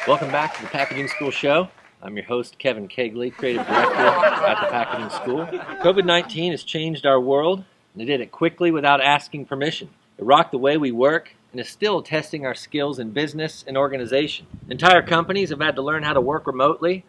Welcome back to the Packaging School Show. I'm your host, Kevin Kegley, Creative Director at the Packaging School. COVID-19 has changed our world, and it did it quickly without asking permission. It rocked the way we work, and is still testing our skills in business and organization. Entire companies have had to learn how to work remotely.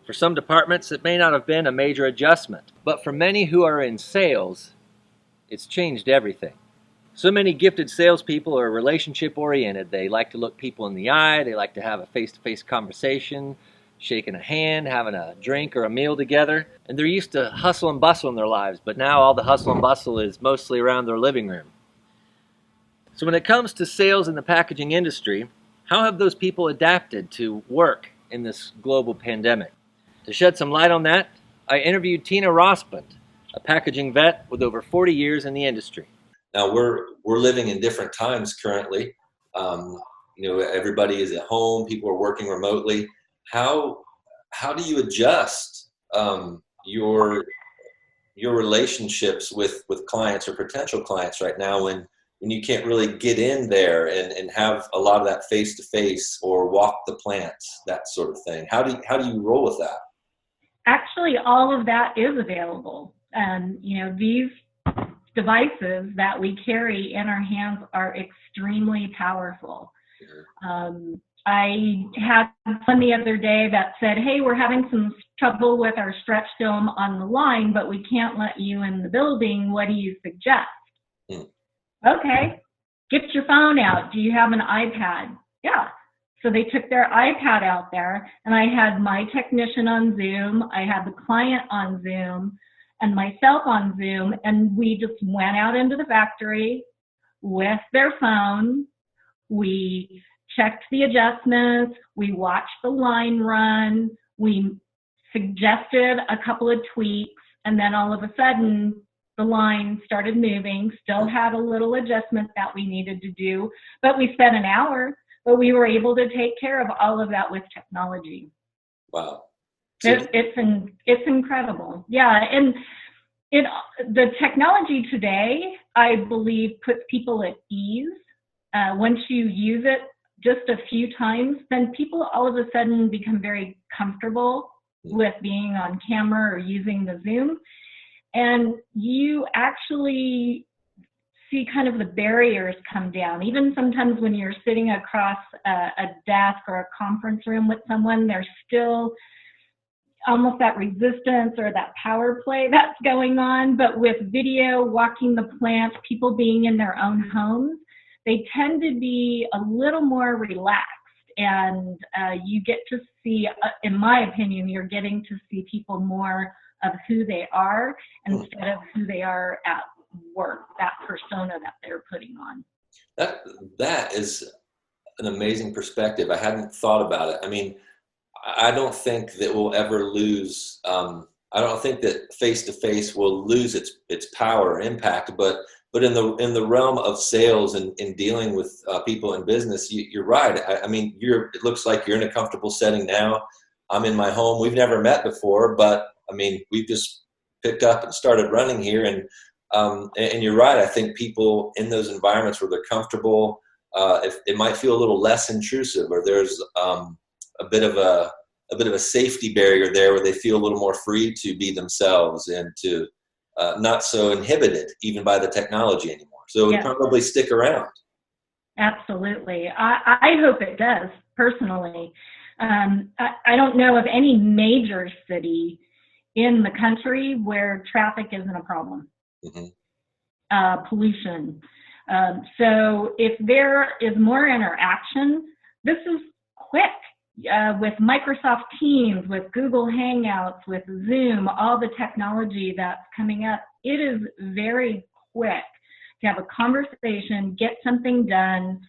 For some departments, it may not have been a major adjustment, but for many who are in sales, it's changed everything. So many gifted salespeople are relationship-oriented. They like to look people in the eye. They like to have a face-to-face conversation, shaking a hand, having a drink or a meal together. And they're used to hustle and bustle in their lives, but now all the hustle and bustle is mostly around their living room. So when it comes to sales in the packaging industry, how have those people adapted to work in this global pandemic? To shed some light on that, I interviewed Tina Rospond, a packaging vet with over 40 years in the industry. Now we're living in different times currently. Everybody is at home. People are working remotely. How do you adjust your relationships with clients or potential clients right now when you can't really get in there and have a lot of that face to face or walk the plants, that sort of thing? How do you roll with that? Actually, all of that is available. These devices that we carry in our hands are extremely powerful. I had one the other day that said, hey, we're having some trouble with our stretch film on the line, but we can't let you in the building. What do you suggest? Okay, get your phone out. Do you have an iPad? Yeah. So they took their iPad out there, and I had my technician on Zoom. I had the client on Zoom and myself on Zoom, and we just went out into the factory with their phone. We checked the adjustments. We watched the line run. We suggested a couple of tweaks, and then all of a sudden, the line started moving, still had a little adjustment that we needed to do, but we spent an hour, but we were able to take care of all of that with technology. Wow. It's incredible. Yeah, and the technology today, I believe, puts people at ease. Once you use it just a few times, then people all of a sudden become very comfortable with being on camera or using the Zoom. And you actually see kind of the barriers come down. Even sometimes when you're sitting across a desk or a conference room with someone, there's still almost that resistance or that power play that's going on. But with video, walking the plant, people being in their own homes, they tend to be a little more relaxed. And you get to see, in my opinion, you're getting to see people more of who they are instead of who they are at work, that persona that they're putting on. That is an amazing perspective. I hadn't thought about it. I mean, I don't think that we'll ever lose. I don't think that face to face will lose its power or impact. But in the realm of sales and in dealing with people in business, you're right. I mean, it looks like you're in a comfortable setting now. I'm in my home. We've never met before, but I mean, we've just picked up and started running here. And you're right. I think people in those environments where they're comfortable, if it might feel a little less intrusive, or there's a bit of a safety barrier there where they feel a little more free to be themselves and to not so inhibited even by the technology anymore. So it would probably stick around. Absolutely. I hope it does, personally. I don't know of any major city in the country where traffic isn't a problem. Pollution. So if there is more interaction, this is quick. With Microsoft Teams, with Google Hangouts, with Zoom, all the technology that's coming up, it is very quick to have a conversation, get something done.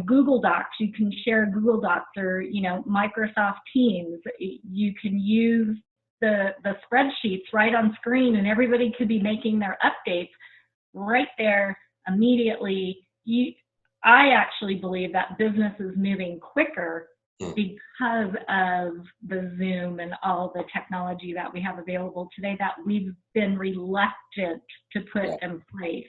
Google Docs, you can share Google Docs or, Microsoft Teams. You can use the spreadsheets right on screen, and everybody could be making their updates right there immediately. I actually believe that business is moving quicker because of the Zoom and all the technology that we have available today that we've been reluctant to put in place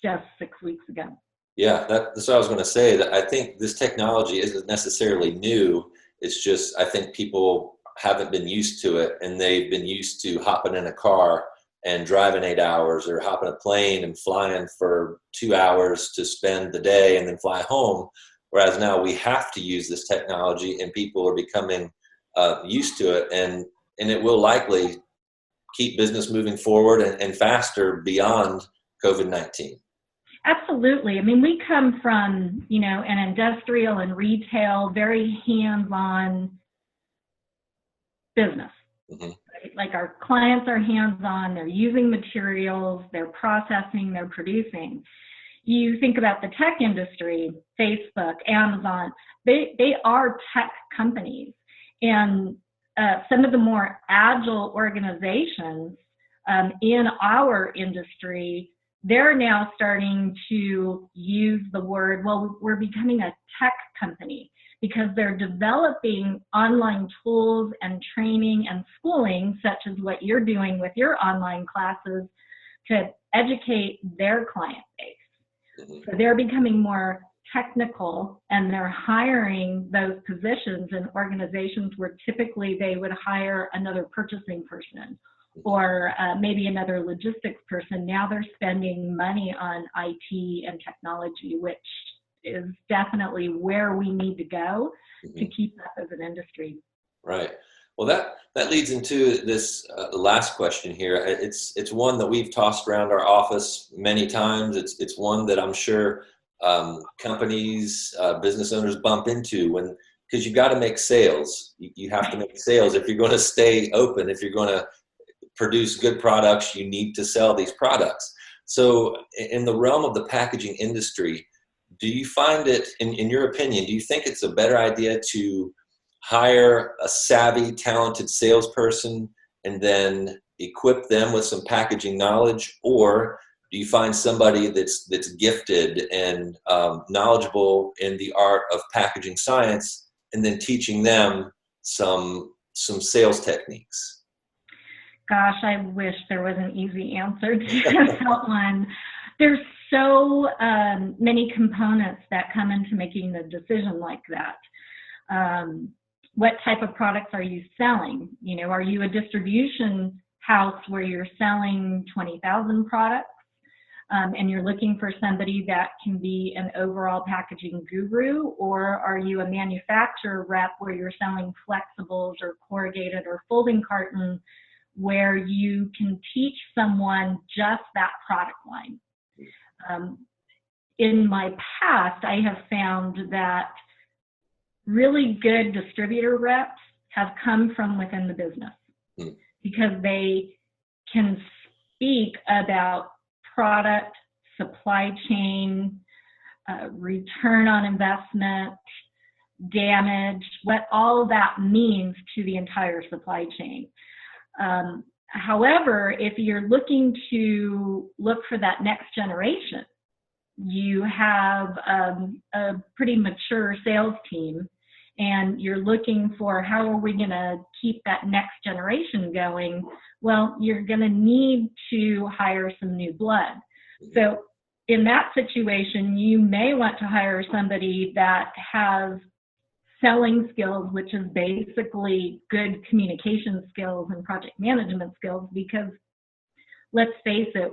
just 6 weeks ago. Yeah, that's what I was going to say. That I think this technology isn't necessarily new. It's just I think people haven't been used to it, and they've been used to hopping in a car and driving 8 hours, or hopping a plane and flying for 2 hours to spend the day and then fly home. Whereas now we have to use this technology, and people are becoming used to it, and it will likely keep business moving forward and faster beyond COVID-19. Absolutely. I mean, we come from, an industrial and retail, very hands-on business. Mm-hmm. Right? Like our clients are hands-on, they're using materials, they're processing, they're producing. You think about the tech industry, Facebook, Amazon, they are tech companies. And some of the more agile organizations in our industry, they're now starting to use the word, well, we're becoming a tech company, because they're developing online tools and training and schooling, such as what you're doing with your online classes, to educate their client base. So they're becoming more technical, and they're hiring those positions in organizations where typically they would hire another purchasing person or maybe another logistics person. Now they're spending money on IT and technology, which is definitely where we need to go to keep up as an industry. Right. Well, that leads into this last question here. It's one that we've tossed around our office many times. It's one that I'm sure companies, business owners bump into because you got to make sales. You have to make sales if you're going to stay open. If you're going to produce good products, you need to sell these products. So in the realm of the packaging industry, do you find it, in your opinion, do you think it's a better idea to hire a savvy, talented salesperson and then equip them with some packaging knowledge? Or do you find somebody that's gifted and knowledgeable in the art of packaging science and then teaching them some sales techniques? Gosh, I wish there was an easy answer to that one. There's so many components that come into making a decision like that. What type of products are you selling? Are you a distribution house where you're selling 20,000 products and you're looking for somebody that can be an overall packaging guru? Or are you a manufacturer rep where you're selling flexibles or corrugated or folding carton, where you can teach someone just that product line? In my past, I have found that really good distributor reps have come from within the business because they can speak about product, supply chain, return on investment, damage, what all that means to the entire supply chain. However, if you're looking to look for that next generation, you have a pretty mature sales team, and you're looking for how are we going to keep that next generation going? Well, you're going to need to hire some new blood. So in that situation, you may want to hire somebody that has selling skills, which is basically good communication skills and project management skills, because let's face it,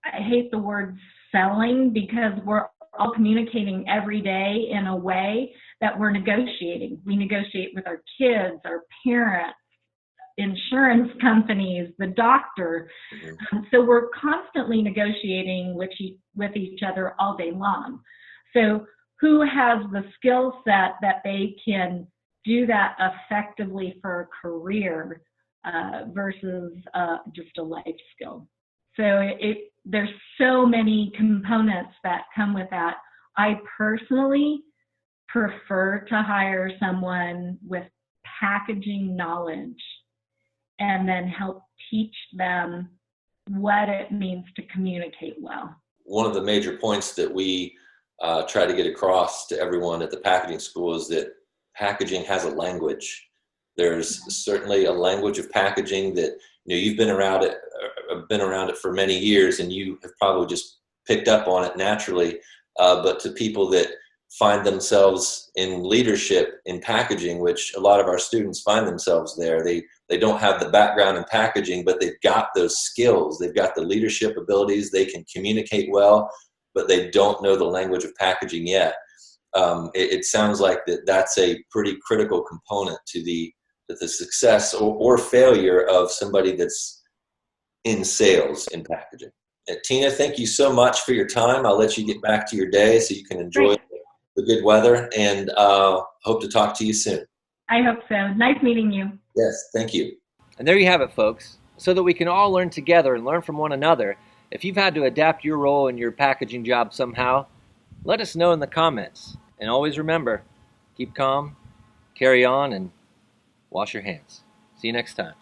I hate the word selling, because we're all communicating every day in a way that we're negotiating. We negotiate with our kids, our parents, insurance companies, the doctor. So we're constantly negotiating with each other all day long. So who has the skill set that they can do that effectively for a career versus just a life skill? So there's so many components that come with that. I personally prefer to hire someone with packaging knowledge and then help teach them what it means to communicate well. One of the major points that we try to get across to everyone at the packaging school is that packaging has a language. There's certainly a language of packaging that you've been around it for many years, and you have probably just picked up on it naturally. but to people that find themselves in leadership in packaging, which a lot of our students find themselves there. They don't have the background in packaging, but they've got those skills. They've got the leadership abilities. They can communicate well, but they don't know the language of packaging yet. It sounds like that's a pretty critical component to the success or failure of somebody that's in sales in packaging. Tina, thank you so much for your time. I'll let you get back to your day so you can enjoy the good weather, and hope to talk to you soon. I hope so. Nice meeting you. Yes, thank you. And there you have it, folks. So that we can all learn together and learn from one another, if you've had to adapt your role in your packaging job somehow, let us know in the comments. And always remember, keep calm, carry on, and wash your hands. See you next time.